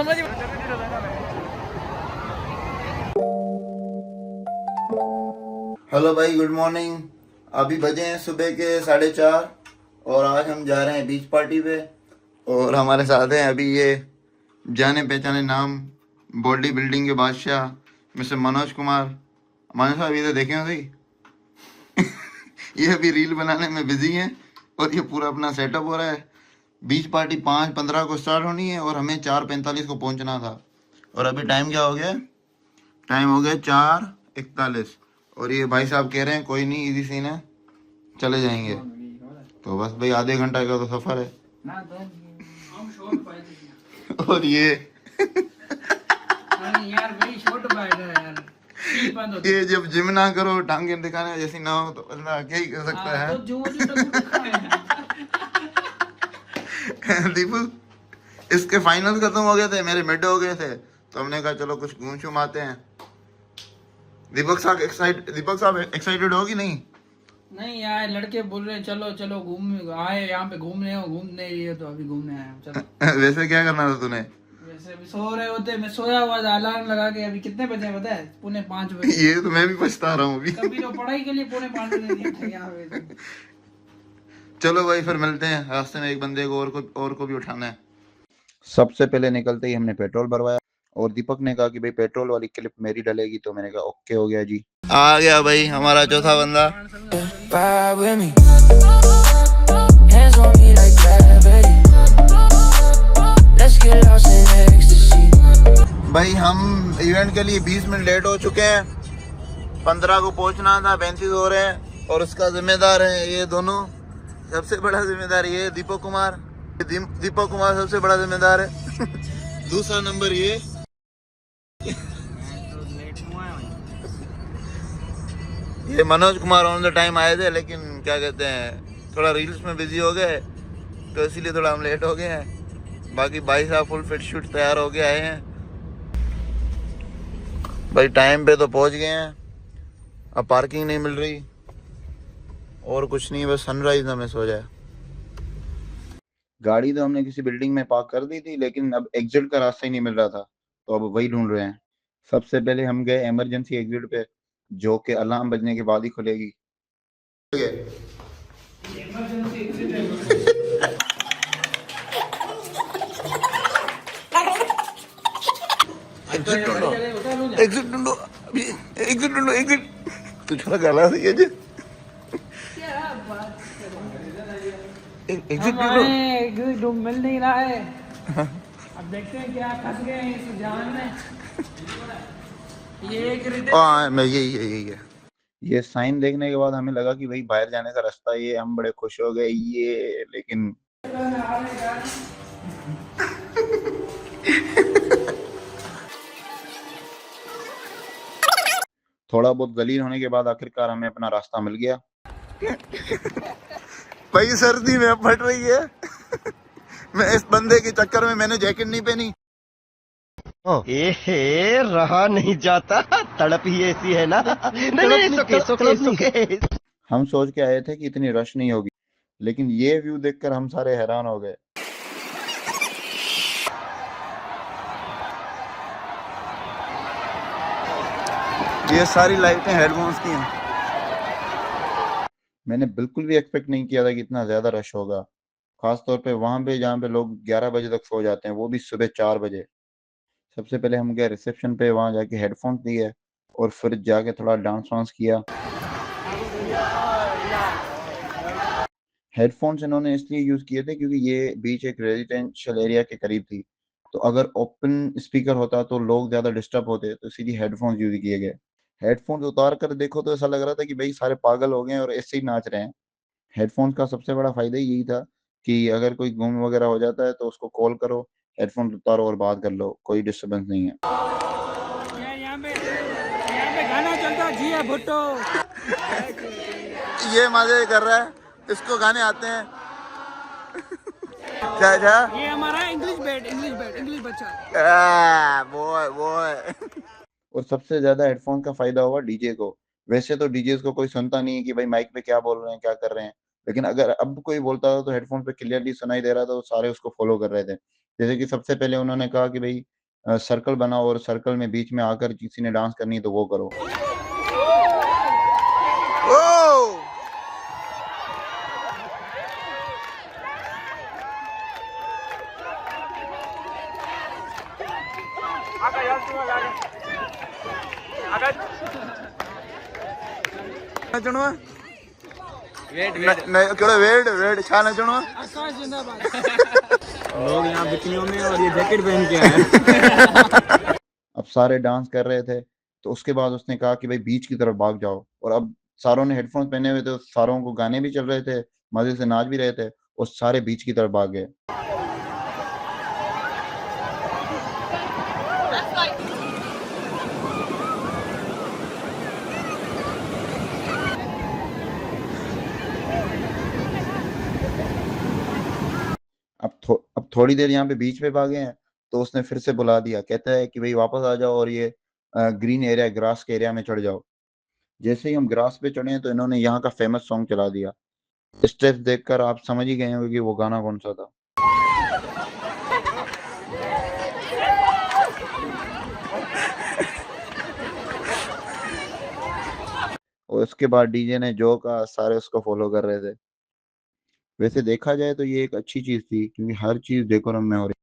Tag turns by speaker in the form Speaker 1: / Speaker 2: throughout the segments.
Speaker 1: Hello भाई, good morning. अभी बजे हैं सुबह के 4:30 और आज हम जा रहे हैं बीच पार्टी पे। और हमारे साथ हैं अभी ये जाने पहचाने नाम, बॉडी बिल्डिंग के बादशाह मिस्टर मनोज कुमार। मनोज साहब इधर देखें हो सही। ये अभी रील बनाने में बिजी हैं और ये पूरा अपना सेटअप हो रहा है। बीच पार्टी 5:15 को स्टार्ट होनी है और हमें 4:45 को पहुंचना था। और अभी टाइम क्या हो गया? टाइम हो गया 4:41। और ये भाई साहब कह रहे हैं कोई नहीं, इजी सीन है, चले जाएंगे। तो बस भाई आधे घंटा का तो सफर है। और ये जब जिम ना करो, टांगे दिखाने जैसी ना हो तो बंदा क्या ही कर सकता है। दीपू, इसके फाइनल खत्म हो गए थे, मेरे मिड हो गए थे, तो हमने कहा चलो कुछ घूम शूम आते हैं। दीपक साहब एक्साइटेड हो कि नहीं?
Speaker 2: नहीं यार, लड़के बोल रहे हैं चलो चलो घूम आए, यहाँ पे घूमने लिए तो अभी घूमने आए चलो।
Speaker 1: वैसे क्या करना था तूने?
Speaker 2: वैसे अभी सो रहे होते, मैं सोया हुआ था अलार्म लगा के। अभी कितने बजे हैं पता है? 4:45 बजे।
Speaker 1: ये तो मैं भी पछता रहा हूँ अभी।
Speaker 2: कभी तो पढ़ाई के लिए 4:45 बजे दिया था यहाँ पे।
Speaker 1: चलो भाई फिर मिलते हैं रास्ते में। एक बंदे को और को भी उठाना है। सबसे पहले निकलते ही हमने पेट्रोल भरवाया और दीपक ने कहा कि भाई पेट्रोल वाली क्लिप मेरी डलेगी, तो मैंने कहा ओके हो गया जी। आ गया भाई हमारा चौथा बंदा। भाई हम इवेंट के लिए 20 मिनट लेट हो चुके हैं। 15 को पहुंचना था, 35 हो रहे हैं। और उसका जिम्मेदार है ये दोनों। सबसे बड़ा जिम्मेदार ये दीपक कुमार। दीपक कुमार सबसे बड़ा जिम्मेदार है। दूसरा नंबर ये Manoj Kumar on the time आए थे, लेकिन क्या कहते हैं थोड़ा रील्स में बिजी हो गए, तो इसीलिए थोड़ा हम लेट हो गए हैं। बाकी भाई साहब फुल फिट शूट तैयार हो के आए हैं भाई। टाइम पे तो पहुंच गए हैं। अब पार्किंग नहीं मिल रही और कुछ नहीं, बस सनराइज ना मिस हो जाए। गाड़ी तो हमने किसी बिल्डिंग में पार्क कर दी थी, लेकिन अब एग्जिट का रास्ता ही नहीं मिल रहा था, तो अब वही ढूंढ रहे हैं। सबसे पहले हम गए इमरजेंसी एग्जिट पे, जो कि अलार्म बजने के बाद ही खुलेगी। एग्जिट ढूंढो, एग्जिट ढूंढो, अभी एग्जिट ढूंढो, एग्जिट। तू थोड़ा गला सही है जी। एग्जिट
Speaker 2: ढूंढो, मिल नहीं रहा है। अब देखते हैं क्या फंस गए हैं इस जान में। ये
Speaker 1: यही है। ये साइन देखने के बाद हमें लगा कि भाई बाहर जाने का रास्ता ये, हम बड़े खुश हो गए ये, लेकिन थोड़ा बहुत जलील होने के बाद आखिरकार हमें अपना रास्ता मिल गया। भाई सर्दी में फट रही है। मैं इस बंदे के चक्कर में मैंने जैकेट नहीं पहनी।
Speaker 3: रहा नहीं जाता, तड़प ही ऐसी है ना। नहीं,
Speaker 1: हम सोच के आए थे कि इतनी रश नहीं होगी, लेकिन ये व्यू देखकर हम सारे हैरान हो गए। ये सारी लाइटें हेडफोन्स की हैं। मैंने बिल्कुल भी एक्सपेक्ट नहीं किया था कि इतना ज्यादा रश होगा, खास तौर पे वहां पे जहाँ पे लोग 11 बजे तक सो जाते हैं, वो भी सुबह 4 बजे। सबसे पहले हम गए रिसेप्शन पे, वहां जाके हेडफोन्स दिए और फिर जाके थोड़ा डांस वांस किया। हेडफोन्स इन्होंने इसलिए यूज किए थे क्योंकि ये बीच एक रेजिडेंशियल एरिया के करीब थी, तो अगर ओपन स्पीकर होता तो लोग ज्यादा डिस्टर्ब होते, तो इसीलिए हेडफोन्स यूज किए गए। हेडफोन्स उतार कर देखो तो ऐसा लग रहा था कि भाई सारे पागल हो गए हैं और ऐसे ही नाच रहे हैं। हेडफोन्स का सबसे बड़ा फायदा यही था कि अगर कोई गुम वगैरह हो जाता है तो उसको कॉल करो, हेडफोन उतारो और बात कर लो, कोई डिस्टर्बेंस नहीं है।
Speaker 2: यहाँ पे गाना चलता है, जिया भुट्टो।
Speaker 1: ये मजे कर रहा है, इसको गाने आते हैं। क्या क्या?
Speaker 2: ये हमारा इंग्लिश बच्चा।
Speaker 1: वो और सबसे ज्यादा हेडफोन का फायदा हुआ डीजे को। वैसे तो डीजे को कोई सुनता नहीं है कि भाई माइक पे क्या बोल रहे हैं क्या कर रहे हैं, लेकिन अगर अब कोई बोलता था तो हेडफोन पे क्लियरली सुनाई दे रहा था, तो सारे उसको फॉलो कर रहे थे। जैसे कि सबसे पहले उन्होंने कहा कि भाई सर्कल बनाओ और सर्कल में बीच में आकर किसी ने डांस करनी है तो वो करो। नचणो केड़ो वेट वेट छा नचणो
Speaker 2: आकाश जिंदाबाद।
Speaker 4: लोग यहाँ बिकनियों में और ये जैकेट पहन के आए।
Speaker 1: अब सारे डांस कर रहे थे, तो उसके बाद उसने कहा कि भाई बीच की तरफ भाग जाओ, और अब सारों ने हेडफोन्स पहने हुए थे, सारों को गाने भी चल रहे थे, मजे से नाच भी रहे थे, और सारे बीच की तरफ भाग गए। अब थोड़ी देर यहाँ पे बीच पे भागे हैं, तो उसने फिर से बुला दिया, कहता है कि भाई वापस आ जाओ और ये ग्रीन एरिया ग्रास के एरिया में चढ़ जाओ। जैसे ही हम ग्रास पे चढ़े तो इन्होंने यहाँ का फेमस सॉन्ग चला दिया। स्टेप्स देखकर आप समझ ही गए होंगे कि वो गाना कौन सा था। और उसके बाद डीजे ने जो कहा सारे उसको फॉलो कर रहे थे। वैसे देखा जाए तो ये एक अच्छी चीज थी, क्योंकि हर चीज डेकोरम में हो रही।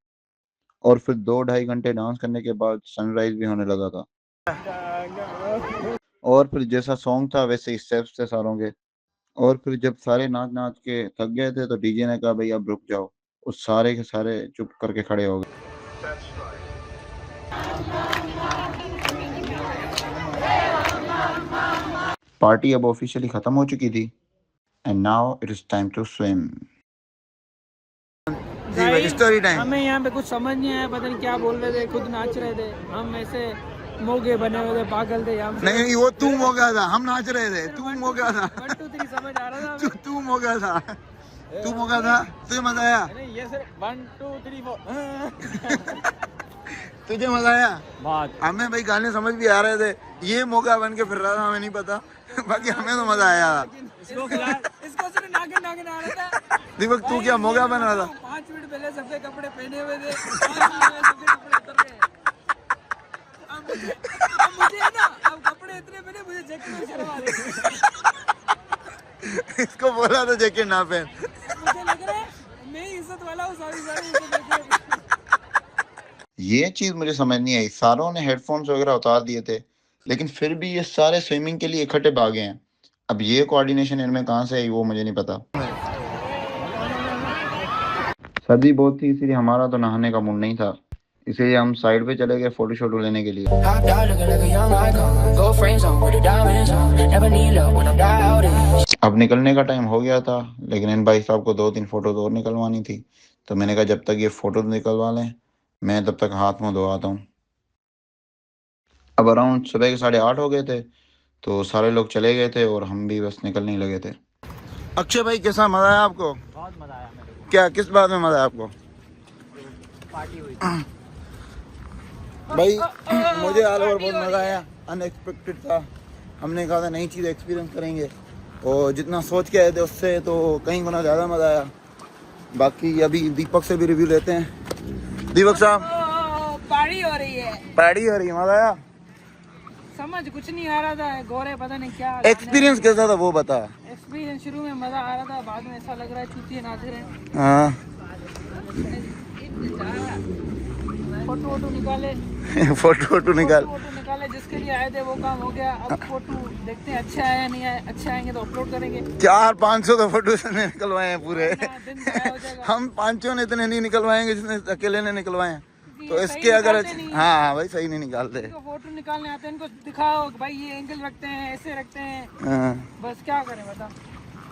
Speaker 1: और फिर 2-2.5 घंटे डांस करने के बाद सनराइज भी होने लगा था। और फिर जैसा सॉन्ग था वैसे ही स्टेप्स थे सारों के। और फिर जब सारे नाच नाच के थक गए थे तो डीजे ने कहा भाई अब रुक जाओ, उस सारे के सारे चुप करके खड़े हो गए। पार्टी अब ऑफिशियली खत्म हो चुकी थी, and now it is time to swim. Story time.
Speaker 2: हमें यहाँ पे कुछ समझ नहीं आया, पता नहीं क्या बोल रहे थे, खुद नाच रहे थे, हम ऐसे मोगे बने हुए थे, पागल थे यहाँ पे।
Speaker 1: नहीं वो तू मोगा था, हम नाच रहे थे, तू मोगा था।
Speaker 2: 1 2 3 समझ आ रहा था।
Speaker 1: तू मोगा था, तू मोगा था, तुझे मजा आया?
Speaker 2: नहीं ये सिर्फ 1 2 3 4
Speaker 1: तुझे मजा आया?
Speaker 4: बहुत।
Speaker 1: हमें भाई गाने समझ भी आ रहे थे, ये मोगा बन के फिर रहा था, हमें नहीं पता। बाकी हमें तो मजा आया।
Speaker 2: इसको सिर्फ नागिन नागिन आ रहा था।
Speaker 1: दीपक तू क्या मोगा बन रहा था?
Speaker 2: 5 मिनट पहले सफेद कपड़े पहने हुए थे, 5 मिनट में सफेद कपड़े उतर गए। अब मुझे है ना, अब कपड़े इतने पहने मुझे जैकेट में शर्म आ रही है।
Speaker 1: इसको बोला था जैकेट ना पहन।
Speaker 2: मुझे लग रहा है मैं ही इज्जत वाला हूँ, सारी इज्जत।
Speaker 1: ये चीज मुझे समझ नहीं आई, सारों ने हेडफोन्स वगैरह उतार दिए थे, लेकिन फिर भी ये सारे स्विमिंग के लिए इकट्ठे भागे हैं। अब ये कोऑर्डिनेशन इनमें कहाँ से आई वो मुझे नहीं पता। सर्दी बहुत थी, इसलिए हमारा तो नहाने का मूड नहीं था, इसलिए हम साइड पे चले गए फोटो शोटो लेने के लिए। अब निकलने का टाइम हो गया था, लेकिन इन भाई साहब को 2-3 फोटो और निकलवानी थी, तो मैंने कहा जब तक ये फोटो निकलवा लें मैं तब तक हाथ मुंह धो आता हूँ। अब अराउंड सुबह के 8:30 हो गए थे, तो सारे लोग चले गए थे और हम भी बस निकलने ही लगे थे। अक्षय भाई कैसा मजा आया आपको?
Speaker 4: बहुत मजा आया मेरे को।
Speaker 1: क्या किस बात में मजा आया आपको?
Speaker 4: पार्टी हुई।
Speaker 1: भाई मुझे ऑल ओवर बहुत मजा आया, अनएक्सपेक्टेड था। हमने कहा था नई चीज़ एक्सपीरियंस करेंगे, और जितना सोच के आए थे उससे तो कहीं गुना ज़्यादा मजा आया। बाकी अभी दीपक से भी रिव्यू लेते हैं। दीपक साहब
Speaker 2: पार्टी हो रही है,
Speaker 1: पार्टी हो रही है, मजा आया?
Speaker 2: समझ कुछ नहीं आ रहा था, गोरे पता नहीं क्या।
Speaker 1: एक्सपीरियंस कैसा था वो बता।
Speaker 2: एक्सपीरियंस शुरू में मजा आ रहा था, बाद में ऐसा लग रहा है चूतिए नाच रहे हैं।
Speaker 1: हाँ
Speaker 2: फोटो वोटो निकाले,
Speaker 1: फोटो निकाल।
Speaker 2: फोटो निकाले, जिसके लिए आए थे वो काम हो गया। अब फोटो देखते हैं अच्छा आया नहीं आया, अच्छा आएंगे तो अपलोड करेंगे।
Speaker 1: 400-500 तो फोटो ने निकलवाए हैं पूरे।
Speaker 2: दिन जाया हो जाएगा।
Speaker 1: हम 500 ने इतने नहीं निकलवाएंगे जितने अकेले ने निकलवाए हैं, तो
Speaker 2: ये
Speaker 1: इसके
Speaker 2: सही
Speaker 1: अगर
Speaker 2: निकालते नहीं।
Speaker 1: हाँ भाई सही नहीं निकालते।
Speaker 2: इनको फोटो निकालने आते हैं, इनको दिखाओ भाई ये एंगल रखते हैं, ऐसे रखते हैं,
Speaker 1: हाँ,
Speaker 2: बस क्या करें बता।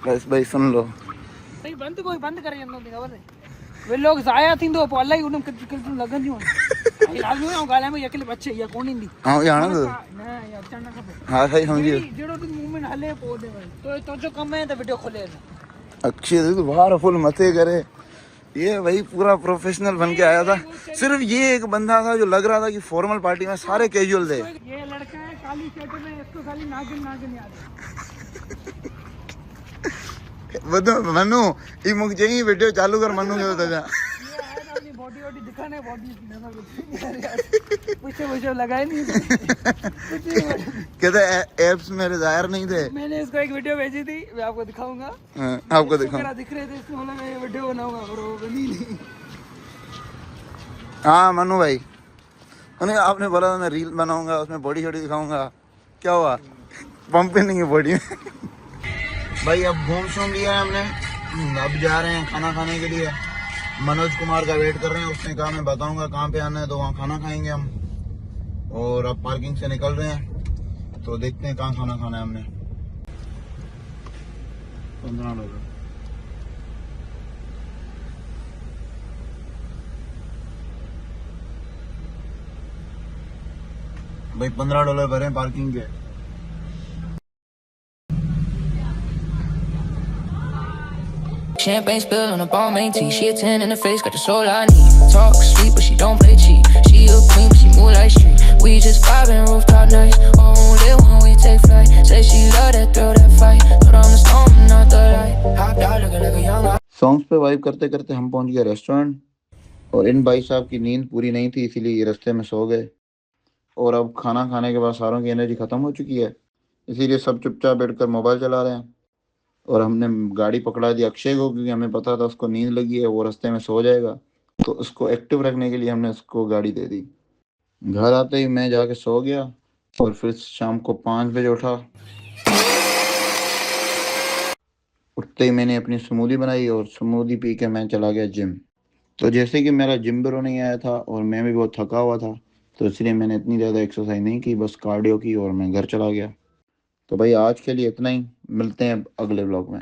Speaker 1: बस भाई सुन लो।
Speaker 2: भाई बंद कोई बंद करे जंदो थी खबर है वे लोग जाया थींदो पोइ अलाही उनम कितु लगंदियूं लाज़मी आहे गाल्हि में अकेले बच्चे या कोन ईंदी।
Speaker 1: हाँ ॼाणो तो।
Speaker 2: न यार चढ़ना खपे।
Speaker 1: हाँ सही समझियो।
Speaker 2: जेड़ो तू मूवमेंट हले पोइ दे भाई तो जो कम है तो वीडियो खोले।
Speaker 1: अक्षय तो बाहर फुल मथे करे, ये भाई पूरा प्रोफेशनल बन के आया था। सिर्फ ये एक बंदा था जो लग रहा था कि फॉर्मल पार्टी में सारे कैजुअल थे।
Speaker 2: ये लड़का है काली शर्ट में, इसको खाली नागिन नागिन याद है।
Speaker 1: બધું મનુ ઈ મુક જઈ વિડિયો ચાલુ કર મનુ કેવો તા
Speaker 2: ये आया था अपनी बॉडी वॉडी दिखाने बॉडी पूछे लगाए नहीं कुछ नहीं।
Speaker 1: कहते एप्स मेरे जाहिर नहीं थे।
Speaker 2: मैंने इसको एक वीडियो भेजी थी, मैं आपको दिखाऊंगा।
Speaker 1: आपको दिखाऊं।
Speaker 2: वगैरह दिख रहे थे इसमें, बोला मैं ये वीडियो बनाऊंगा और वो बनी नहीं।
Speaker 1: हाँ मनु भाई, उन्हें आपने बोला था मैं रील बनाऊंगा उसमें बॉडी शॉडी दिखाऊंगा, क्या हुआ? पंप ही नहीं है बॉडी में। भाई अब घूम शूम लिया है हमने, अब जा रहे हैं खाना खाने के लिए। मनोज कुमार का वेट कर रहे हैं, उसने कहा मैं बताऊंगा कहाँ पे आना है, तो वहाँ खाना खाएंगे हम। और अब पार्किंग से निकल रहे हैं, तो देखते हैं कहाँ खाना खाना है हमने। 15 लोग भाई, $15 भरे पार्किंग के।
Speaker 5: Champagne spill on a ball main tee. She a 10 in the face, got the soul I need. Talk sweet, but she don't play cheap. She a queen, but she move like street. We just vibing rooftop nights. Oh, live when we take flight. Say she love that thrill, that fight. But I'm the storm, not the light. Hopped out looking like a young.
Speaker 1: Songs पे vibe करते करते हम पहुंच गए restaurant, और इन भाई साहब की नींद पूरी नहीं थी, इसीलिए ये रास्ते में सो गए। और अब खाना खाने के बाद सारों की एनर्जी ख़त्म हो चुकी है, इसीलिए सब चुपचाप बैठकर मोबाइल चला रहे हैं। और हमने गाड़ी पकड़ा दी अक्षय को, क्योंकि हमें पता था उसको नींद लगी है, वो रास्ते में सो जाएगा, तो उसको एक्टिव रखने के लिए हमने उसको गाड़ी दे दी। घर आते ही मैं जाके सो गया, और फिर शाम को 5 बजे उठा। उठते ही मैंने अपनी स्मूदी बनाई, और स्मूदी पी के मैं चला गया जिम। तो जैसे कि मेरा जिम ब्रो नहीं आया था और मैं भी बहुत थका हुआ था, तो इसलिए मैंने इतनी ज़्यादा एक्सरसाइज नहीं की, बस कार्डियो की और मैं घर चला गया। तो भाई आज के लिए इतना ही, मिलते हैं अगले ब्लॉग में।